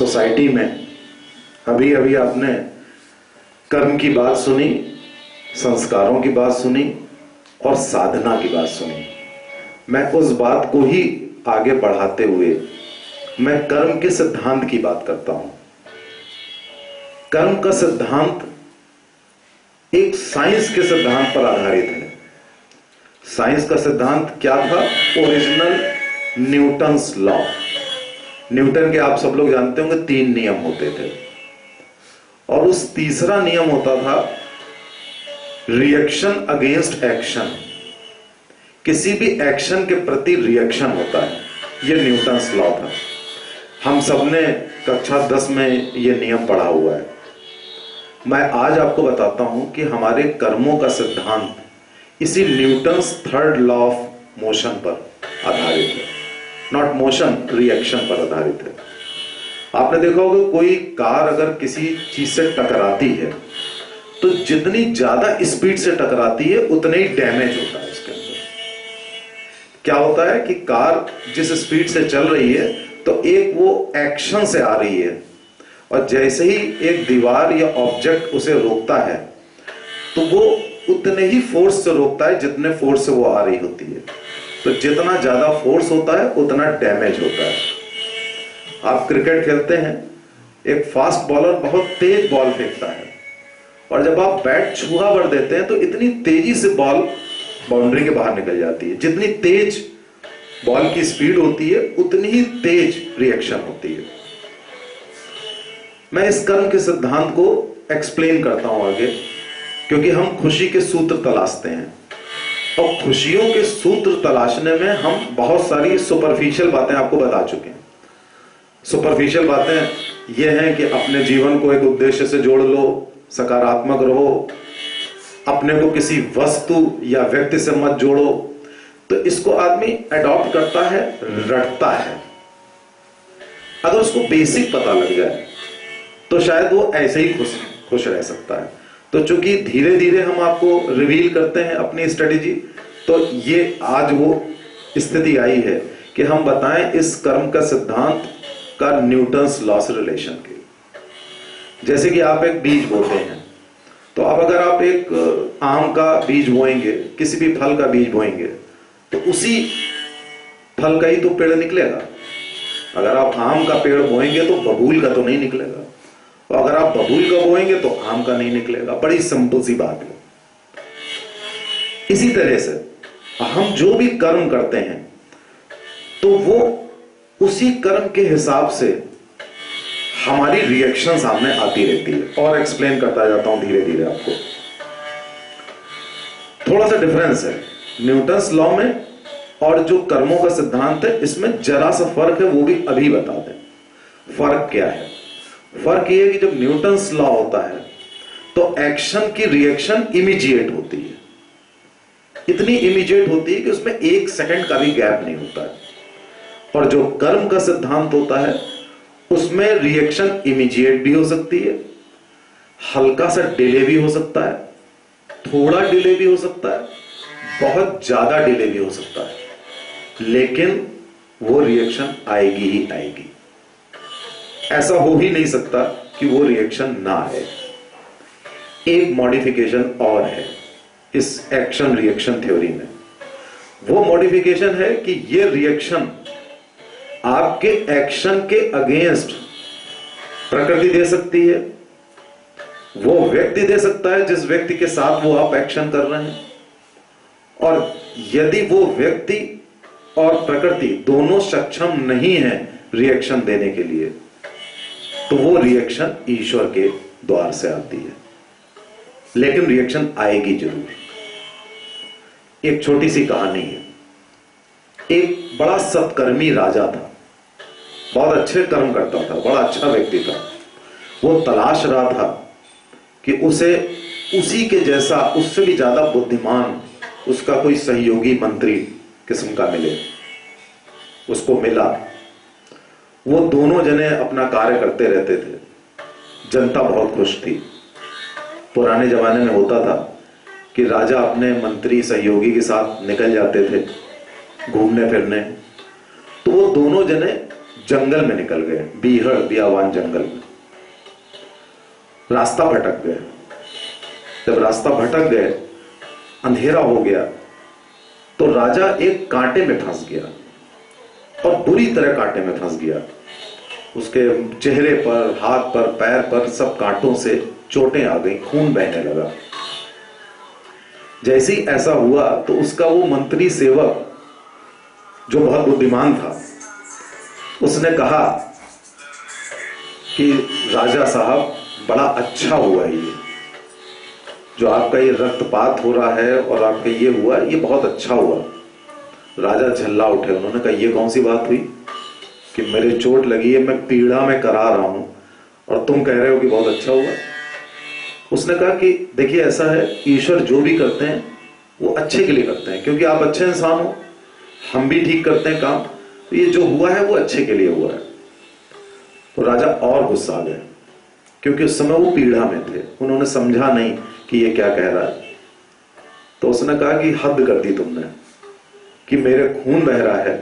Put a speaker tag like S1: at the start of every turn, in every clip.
S1: Society में अभी अभी आपने कर्म की बात सुनी, संस्कारों की बात सुनी और साधना की बात सुनी। मैं उस बात को ही आगे बढ़ाते हुए मैं कर्म के सिद्धांत की बात करता हूं। कर्म का सिद्धांत एक साइंस के सिद्धांत पर आधारित है। साइंस का सिद्धांत क्या था? Original Newton's law. न्यूटन के आप सब लोग जानते होंगे 3 नियम होते थे और उस तीसरा नियम होता था रिएक्शन अगेंस्ट एक्शन। किसी भी एक्शन के प्रति रिएक्शन होता है, यह न्यूटन्स लॉ था। हम सबने कक्षा 10 में यह नियम पढ़ा हुआ है। मैं आज आपको बताता हूं कि हमारे कर्मों का सिद्धांत इसी Newton's 3rd law of motion पर आधारित है। नॉट मोशन, रिएक्शन पर आधारित है। आपने देखा होगा कोई कार अगर किसी चीज से टकराती है तो जितनी ज्यादा स्पीड से टकराती है उतना ही डैमेज होता है उसके अंदर। क्या होता है कि कार जिस स्पीड से चल रही है तो एक वो एक्शन से आ रही है और जैसे ही एक दीवार या ऑब्जेक्ट उसे रोकता है तो वो उतने ही फोर्स से रोकता है जितने फोर्स से वो आ रही होती है। तो जितना ज्यादा फोर्स होता है उतना डैमेज होता है। आप क्रिकेट खेलते हैं, एक फास्ट बॉलर बहुत तेज बॉल फेंकता है और जब आप बैट छुआ भर देते हैं तो इतनी तेजी से बॉल बाउंड्री के बाहर निकल जाती है। जितनी तेज बॉल की स्पीड होती है उतनी ही तेज रिएक्शन होती है। मैं इस कर्म के सिद्धांत को एक्सप्लेन करता हूं आगे, क्योंकि हम खुशी के सूत्र तलाशते हैं और खुशियों के सूत्र तलाशने में हम बहुत सारी सुपरफिशियल बातें आपको बता चुके हैं। सुपरफिशियल बातें ये हैं कि अपने जीवन को एक उद्देश्य से जोड़ लो, सकारात्मक रहो, अपने को किसी वस्तु या व्यक्ति से मत जोड़ो। तो इसको आदमी अडॉप्ट करता है, रटता है। अगर उसको बेसिक पता लग जाए तो शायद वो ऐसे ही खुश रह सकता है। तो चूंकि धीरे धीरे हम आपको रिवील करते हैं अपनी स्ट्रेटेजी, तो ये आज वो स्थिति आई है कि हम बताएं इस कर्म का सिद्धांत का न्यूटन्स लॉ से रिलेशन के। जैसे कि आप एक बीज बोते हैं, तो अब अगर आप एक आम का बीज बोएंगे, किसी भी फल का बीज बोएंगे, तो उसी फल का ही तो पेड़ निकलेगा। अगर आप आम का पेड़ बोएंगे तो बबूल का तो नहीं निकलेगा, और अगर आप बबूल का बोएंगे तो आम का नहीं निकलेगा। बड़ी सिंपल सी बात है। इसी तरह से हम जो भी कर्म करते हैं तो वो उसी कर्म के हिसाब से हमारी रिएक्शन सामने आती रहती है। और एक्सप्लेन करता जाता हूं धीरे धीरे आपको। थोड़ा सा डिफरेंस है न्यूटन्स लॉ में और जो कर्मों का सिद्धांत है, इसमें जरा सा फर्क है, वो भी अभी बता दें। फर्क क्या है? फर्क यह है कि जब न्यूटन्स लॉ होता है तो एक्शन की रिएक्शन इमीडिएट होती है। इतनी इमीडिएट होती है कि उसमें 1 सेकंड का भी गैप नहीं होता है। और जो कर्म का सिद्धांत होता है उसमें रिएक्शन इमीडिएट भी हो सकती है, हल्का सा डिले भी हो सकता है, थोड़ा डिले भी हो सकता है, बहुत ज्यादा डिले भी हो सकता है, लेकिन वो रिएक्शन आएगी ही आएगी। ऐसा हो ही नहीं सकता कि वो रिएक्शन ना आए। एक मॉडिफिकेशन और है इस एक्शन रिएक्शन थ्योरी में। वो मॉडिफिकेशन है कि ये रिएक्शन आपके एक्शन के अगेंस्ट प्रकृति दे सकती है, वो व्यक्ति दे सकता है जिस व्यक्ति के साथ वो आप एक्शन कर रहे हैं, और यदि वो व्यक्ति और प्रकृति दोनों सक्षम नहीं है रिएक्शन देने के लिए तो वो रिएक्शन ईश्वर के द्वार से आती है, लेकिन रिएक्शन आएगी जरूर। एक छोटी सी कहानी है। एक बड़ा सत्कर्मी राजा था, बहुत अच्छे कर्म करता था, बड़ा अच्छा व्यक्ति था। वो तलाश रहा था कि उसे उसी के जैसा, उससे भी ज्यादा बुद्धिमान उसका कोई सहयोगी मंत्री किस्म का मिले। उसको मिला। वो दोनों जने अपना कार्य करते रहते थे। जनता बहुत खुश थी। पुराने जमाने में होता था कि राजा अपने मंत्री सहयोगी के साथ निकल जाते थे घूमने फिरने, तो वो दोनों जने जंगल में निकल गए, बीहड़ बियावान जंगल में। रास्ता भटक गए। जब रास्ता भटक गए, अंधेरा हो गया, तो राजा एक कांटे में फंस गया और बुरी तरह कांटे में फंस गया। उसके चेहरे पर, हाथ पर, पैर पर सब कांटों से चोटें आ गई, खून बहने लगा। जैसे ही ऐसा हुआ तो उसका वो मंत्री सेवक जो बहुत बुद्धिमान था, उसने कहा कि राजा साहब, बड़ा अच्छा हुआ ये जो आपका ये रक्तपात हो रहा है और आपका ये हुआ, ये बहुत अच्छा हुआ। राजा झल्ला उठे। उन्होंने कहा, ये कौन सी बात हुई कि मेरे चोट लगी है, मैं पीड़ा में करा रहा हूं और तुम कह रहे हो कि बहुत अच्छा हुआ। उसने कहा कि देखिए, ऐसा है, ईश्वर जो भी करते हैं वो अच्छे के लिए करते हैं, क्योंकि आप अच्छे इंसान हो, हम भी ठीक करते हैं काम, तो ये जो हुआ है वो अच्छे के लिए हुआ है। तो राजा और गुस्सा आ गए, क्योंकि उस समय वो पीड़ा में थे। उन्होंने समझा नहीं कि ये क्या कह रहा है। तो उसने कहा कि हद कर दी तुमने, कि मेरे खून बह रहा है,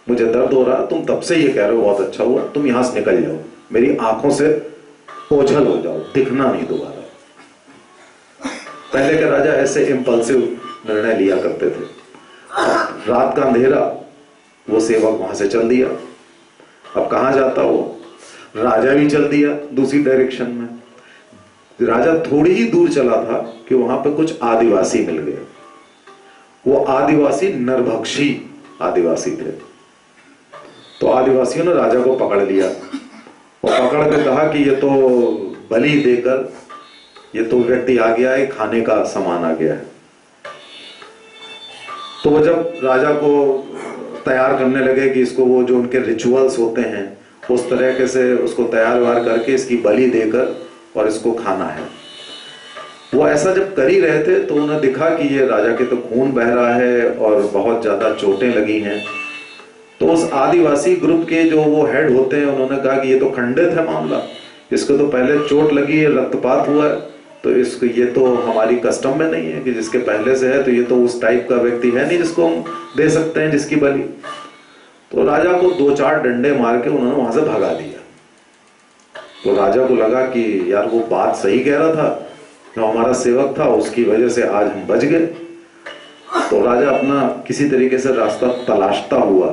S1: मुझे दर्द हो रहा, तुम तब से ये कह रहे हो बहुत अच्छा हुआ, तुम यहां से निकल जाओ, मेरी आंखों से ओझल हो जाओ, दिखना नहीं दोबारा। पहले के राजा ऐसे इंपल्सिव निर्णय लिया करते थे। रात का अंधेरा, वो सेवक वहां से चल दिया। अब कहां जाता वो? राजा भी चल दिया दूसरी डायरेक्शन में। राजा थोड़ी ही दूर चला था कि वहां पे कुछ आदिवासी मिल गए। वो आदिवासी नरभक्षी आदिवासी थे। तो आदिवासियों ने राजा को पकड़ लिया और पकड़ के कहा कि ये तो बलि देकर ये तो व्यक्ति आ गया है, खाने का सामान आ गया है। तो वो जब राजा को तैयार करने लगे कि इसको, वो जो उनके रिचुअल्स होते हैं उस तरीके से उसको तैयार वार करके इसकी बलि देकर और इसको खाना है, वो ऐसा जब कर ही रहे थे तो उन्हें दिखा कि ये राजा के तो खून बह रहा है और बहुत ज्यादा चोटें लगी हैं। तो उस आदिवासी ग्रुप के जो वो हेड होते हैं, उन्होंने कहा कि ये तो खंडित है मामला, इसको तो पहले चोट लगी है, रक्तपात हुआ है, तो इसको, ये तो हमारी कस्टम में नहीं है कि जिसके पहले से है तो ये तो उस टाइप का व्यक्ति है नहीं जिसको हम दे सकते हैं जिसकी बलि। तो राजा को 2-4 डंडे मार के उन्होंने वहां से भगा दिया। तो राजा को लगा कि यार वो बात सही कह रहा था, जो हमारा सेवक था उसकी वजह से आज हम बच गए। तो राजा अपना किसी तरीके से रास्ता तलाशता हुआ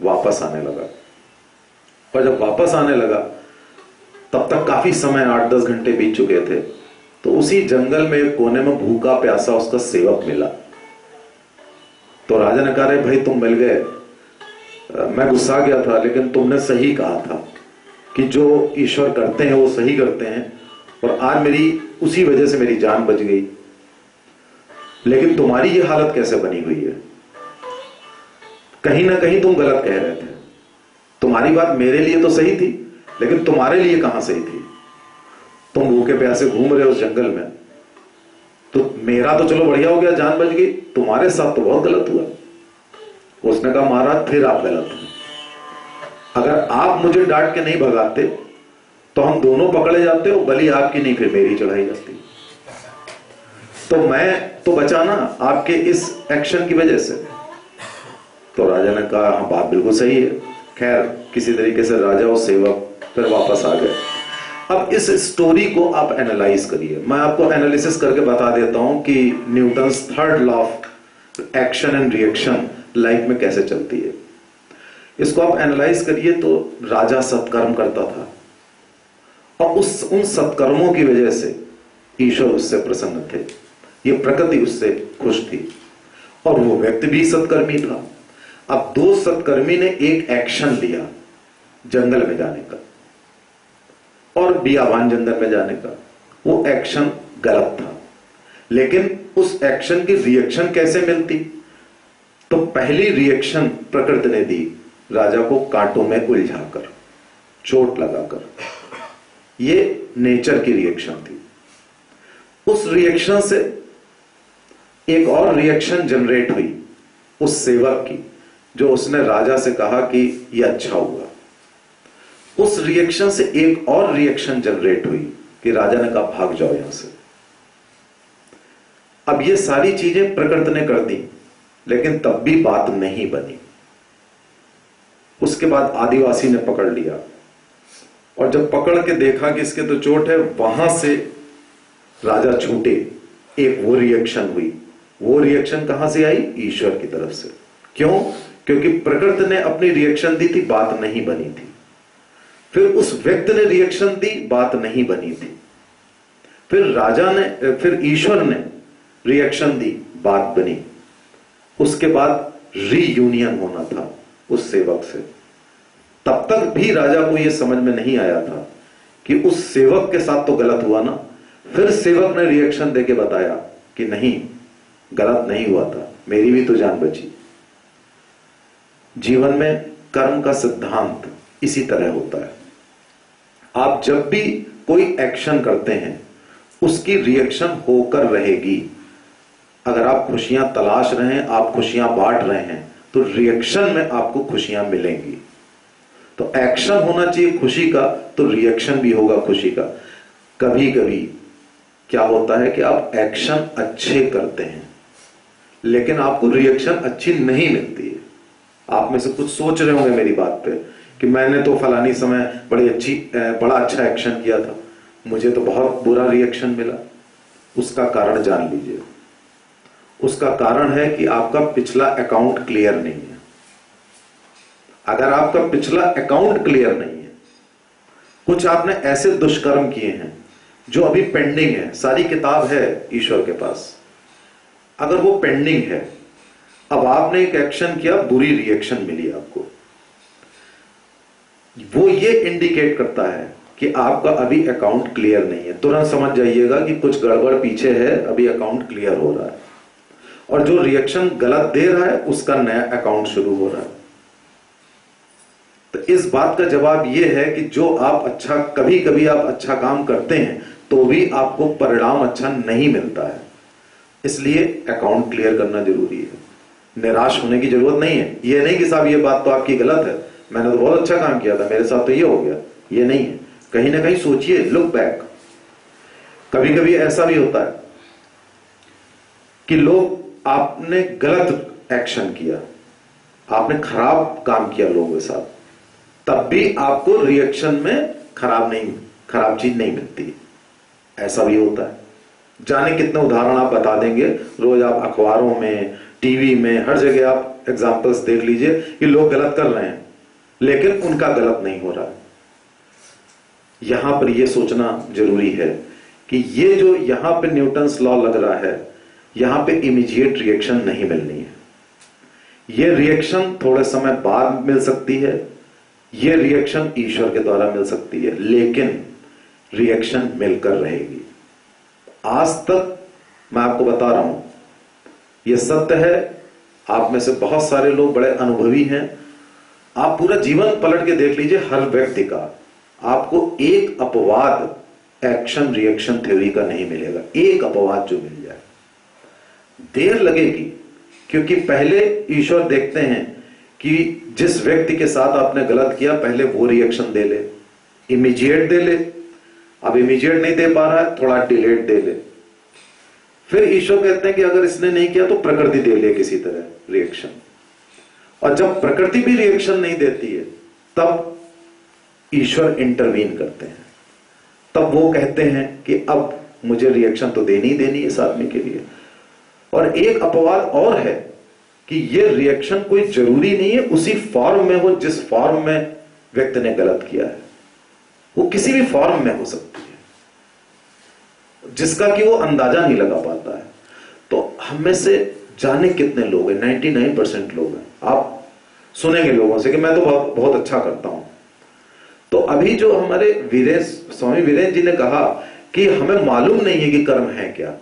S1: वापस आने लगा। और जब वापस आने लगा तब तक काफी समय, 8-10 घंटे बीत चुके थे। तो उसी जंगल में एक कोने में भूखा प्यासा उसका सेवक मिला। तो राजा ने कहा, अरे भाई तुम मिल गए, मैं गुस्सा गया था, लेकिन तुमने सही कहा था कि जो ईश्वर करते हैं वो सही करते हैं, और आज मेरी उसी वजह से मेरी जान बच गई। लेकिन तुम्हारी ये हालत कैसे बनी हुई है? कहीं ना कहीं तुम गलत कह रहे थे। तुम्हारी बात मेरे लिए तो सही थी, लेकिन तुम्हारे लिए कहां सही थी? तुम भूखे प्यासे घूम रहे हो उस जंगल में, तो मेरा तो चलो बढ़िया हो गया, जान बच गई, तुम्हारे साथ तो बहुत गलत हुआ। उसने कहा, महाराज फिर आप गलत हैं। अगर आप मुझे डांट के नहीं भगाते तो हम दोनों पकड़े जाते हो, बलि आपकी नहीं फिर मेरी चढ़ाई जाती। तो मैं तो बचा ना आपके इस एक्शन की वजह से। तो राजा ने कहा, हाँ बात बिल्कुल सही है। खैर किसी तरीके से राजा और सेवक फिर वापस आ गए। अब इस स्टोरी को आप एनालाइज करिए। मैं आपको एनालिसिस करके बता देता हूं कि Newton's 3rd law of action and reaction life में कैसे चलती है। इसको आप एनालाइज करिए। तो राजा सत्कर्म करता था और उन सत्कर्मों की वजह से ईश्वर उससे प्रसन्न थे, ये प्रकृति उससे खुश थी, और वो व्यक्ति भी सत्कर्मी था। अब 2 सत्कर्मी ने एक एक्शन लिया जंगल में जाने का और बियाबान जंगल में जाने का। वो एक्शन गलत था, लेकिन उस एक्शन की रिएक्शन कैसे मिलती? तो पहली रिएक्शन प्रकृति ने दी, राजा को कांटों में उलझाकर, चोट लगाकर। ये नेचर की रिएक्शन थी। उस रिएक्शन से एक और रिएक्शन जनरेट हुई उस सेवक की, जो उसने राजा से कहा कि यह अच्छा हुआ। उस रिएक्शन से एक और रिएक्शन जनरेट हुई कि राजा ने कहा, भाग जाओ यहां से। अब ये सारी चीजें प्रकृति ने कर दी, लेकिन तब भी बात नहीं बनी। उसके बाद आदिवासी ने पकड़ लिया, और जब पकड़ के देखा कि इसके तो चोट है, वहां से राजा छूटे। एक वो रिएक्शन हुई। वो रिएक्शन कहां से आई? ईश्वर की तरफ से। क्यों? क्योंकि प्रकृति ने अपनी रिएक्शन दी थी, बात नहीं बनी थी। फिर उस व्यक्ति ने रिएक्शन दी, बात नहीं बनी थी। फिर ईश्वर ने रिएक्शन दी, बात बनी। उसके बाद रीयूनियन होना था उस सेवक से। तब तक भी राजा को यह समझ में नहीं आया था कि उस सेवक के साथ तो गलत हुआ ना। फिर सेवक ने रिएक्शन देके बताया कि नहीं, गलत नहीं हुआ था, मेरी भी तो जान बची। जीवन में कर्म का सिद्धांत इसी तरह होता है। आप जब भी कोई एक्शन करते हैं, उसकी रिएक्शन होकर रहेगी। अगर आप खुशियां तलाश रहे हैं, आप खुशियां बांट रहे हैं, तो रिएक्शन में आपको खुशियां मिलेंगी। तो एक्शन होना चाहिए खुशी का, तो रिएक्शन भी होगा खुशी का। कभी कभी क्या होता है कि आप एक्शन अच्छे करते हैं, लेकिन आपको रिएक्शन अच्छी नहीं मिलती है। आप में से कुछ सोच रहे होंगे मेरी बात पे कि मैंने तो फलानी समय बड़ा अच्छा एक्शन किया था, मुझे तो बहुत बुरा रिएक्शन मिला। उसका कारण जान लीजिए। उसका कारण है कि आपका पिछला अकाउंट क्लियर नहीं है। अगर आपका पिछला अकाउंट क्लियर नहीं है, कुछ आपने ऐसे दुष्कर्म किए हैं जो अभी पेंडिंग है, सारी किताब है ईश्वर के पास, अगर वो पेंडिंग है, अब आपने एक एक्शन किया, बुरी रिएक्शन मिली आपको, वो ये इंडिकेट करता है कि आपका अभी अकाउंट क्लियर नहीं है। तुरंत समझ जाइएगा कि कुछ गड़बड़ पीछे है, अभी अकाउंट क्लियर हो रहा है। और जो रिएक्शन गलत दे रहा है, उसका नया अकाउंट शुरू हो रहा है। तो इस बात का जवाब यह है कि जो आप कभी कभी आप अच्छा काम करते हैं, तो भी आपको परिणाम अच्छा नहीं मिलता है। इसलिए अकाउंट क्लियर करना जरूरी है। निराश होने की जरूरत नहीं है। यह नहीं कि साहब ये बात तो आपकी गलत है, मैंने तो बहुत अच्छा काम किया था, मेरे साथ तो ये हो गया, ये नहीं है। कहीं ना कहीं सोचिए, लुक बैक। कभी कभी ऐसा भी होता है कि आपने गलत एक्शन किया, आपने खराब काम किया लोगों के साथ, तब भी आपको रिएक्शन में खराब चीज नहीं मिलती। ऐसा भी होता है। जाने कितने उदाहरण आप बता देंगे, रोज आप अखबारों में, टीवी में, हर जगह आप एग्जाम्पल्स देख लीजिए कि लोग गलत कर रहे हैं, लेकिन उनका गलत नहीं हो रहा है। यहां पर यह सोचना जरूरी है कि ये जो यहां पे न्यूटन्स लॉ लग रहा है, यहां पे इमीडिएट रिएक्शन नहीं मिलनी है। यह रिएक्शन थोड़े समय बाद मिल सकती है, यह रिएक्शन ईश्वर के द्वारा मिल सकती है, लेकिन रिएक्शन मिलकर रहेगी। आज तक मैं आपको बता रहा हूं, यह सत्य है। आप में से बहुत सारे लोग बड़े अनुभवी हैं। आप पूरा जीवन पलट के देख लीजिए, हर व्यक्ति का आपको एक अपवाद एक्शन रिएक्शन थ्योरी का नहीं मिलेगा। एक अपवाद जो मिल जाए, देर लगेगी, क्योंकि पहले ईश्वर देखते हैं कि जिस व्यक्ति के साथ आपने गलत किया, पहले वो रिएक्शन दे ले, इमीडिएट दे ले। अब इमीडिएट नहीं दे पा रहा है, थोड़ा डिलेड दे ले। फिर ईश्वर कहते हैं कि अगर इसने नहीं किया तो प्रकृति दे ले किसी तरह रिएक्शन। और जब प्रकृति भी रिएक्शन नहीं देती है, तब ईश्वर इंटरवीन करते हैं। तब वो कहते हैं कि अब मुझे रिएक्शन तो देनी है इस आदमी के लिए। और एक अपवाद और है कि ये रिएक्शन कोई जरूरी नहीं है उसी फॉर्म में हो जिस फॉर्म में व्यक्ति ने गलत किया है। वो किसी भी फॉर्म में हो सकती है, जिसका कि वो अंदाजा नहीं लगा पाता है। तो हम में से जाने कितने लोग हैं, 99% लोग हैं। आप सुनेंगे लोगों से कि मैं तो बहुत अच्छा करता हूं। तो अभी जो हमारे स्वामी वीरेंद्र जी ने कहा कि हमें मालूम नहीं है कि कर्म है क्या,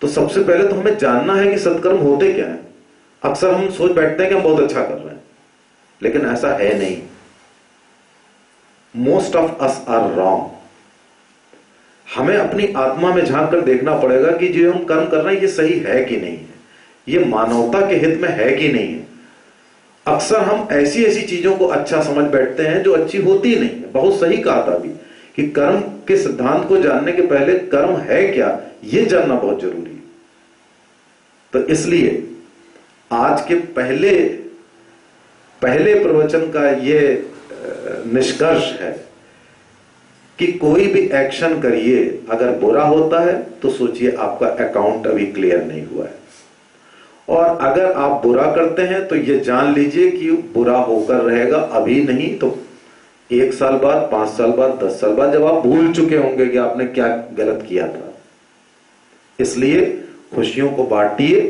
S1: तो सबसे पहले तो हमें जानना है कि सत्कर्म होते क्या है। अक्सर हम सोच बैठते हैं कि हम बहुत अच्छा कर रहे हैं, लेकिन ऐसा है नहीं। Most of us are wrong. हमें अपनी आत्मा में झांक कर देखना पड़ेगा कि जो हम कर्म कर रहे हैं ये सही है कि नहीं है, ये मानवता के हित में है कि नहीं है। अक्सर हम ऐसी चीजों को अच्छा समझ बैठते हैं जो अच्छी होती नहीं है। बहुत सही कहा था अभी कि कर्म के सिद्धांत को जानने के पहले कर्म है क्या, यह जानना बहुत जरूरी है। तो इसलिए आज के पहले पहले प्रवचन का ये निष्कर्ष है कि कोई भी एक्शन करिए, अगर बुरा होता है तो सोचिए आपका अकाउंट अभी क्लियर नहीं हुआ है, और अगर आप बुरा करते हैं तो ये जान लीजिए कि बुरा होकर रहेगा, अभी नहीं तो 1 साल बाद, 5 साल बाद, 10 साल बाद, जब आप भूल चुके होंगे कि आपने क्या गलत किया था। इसलिए खुशियों को बांटिए,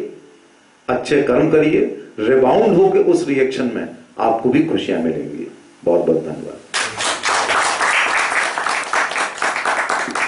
S1: अच्छे कर्म करिए, रिबाउंड होकर उस रिएक्शन में आपको भी खुशियां मिलेंगी। बहुत बहुत धन्यवाद।